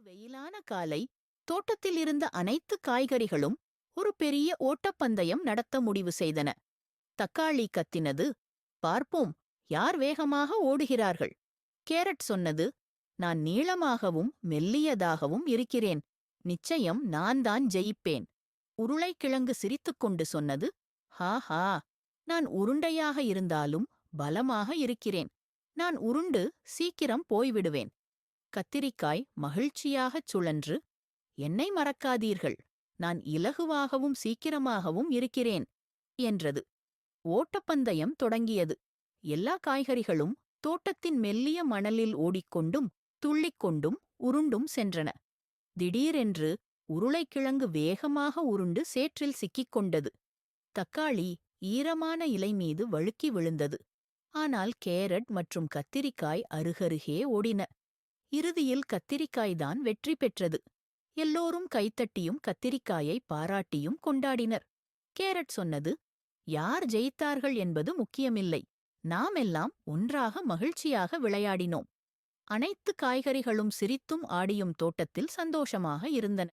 வெயிலான காலை தோட்டத்தில் இருந்த அனைத்து காய்கறிகளும் ஒரு பெரிய ஓட்டப்பந்தயம் நடத்த முடிவு செய்தன. தக்காளி கத்தினது, பார்ப்போம் யார் வேகமாக ஓடுகிறார்கள். கேரட் சொன்னது, நான் நீளமாகவும் மெல்லியதாகவும் இருக்கிறேன், நிச்சயம் நான் தான் ஜெயிப்பேன். உருளைக்கிழங்கு சிரித்துக்கொண்டு சொன்னது, ஹா நான் உருண்டையாக இருந்தாலும் பலமாக இருக்கிறேன், நான் உருண்டு சீக்கிரம் போய்விடுவேன். கத்திரிக்காய் மகிழ்ச்சியாகச் சுழன்று, என்னை மறக்காதீர்கள், நான் இலகுவாகவும் சீக்கிரமாகவும் இருக்கிறேன் என்றது. ஓட்டப்பந்தயம் தொடங்கியது. எல்லா காய்கறிகளும் தோட்டத்தின் மெல்லிய மணலில் ஓடிக்கொண்டும் துள்ளிக்கொண்டும் உருண்டும் சென்றன. திடீரென்று உருளைக்கிழங்கு வேகமாக உருண்டு சேற்றில் சிக்கிக் கொண்டது. தக்காளி ஈரமான இலை மீது வழுக்கி விழுந்தது. ஆனால் கேரட் மற்றும் கத்திரிக்காய் அருகருகே ஓடின. இறுதியில் கத்திரிக்காய்தான் வெற்றி பெற்றது. எல்லோரும் கைத்தட்டியும் கத்திரிக்காயை பாராட்டியும் கொண்டாடினர். கேரட் சொன்னது, யார் ஜெயித்தார்கள் என்பது முக்கியமில்லை, நாம் எல்லாம் ஒன்றாக மகிழ்ச்சியாக விளையாடினோம். அனைத்து காய்கறிகளும் சிரித்தும் ஆடியும் தோட்டத்தில் சந்தோஷமாக இருந்தன.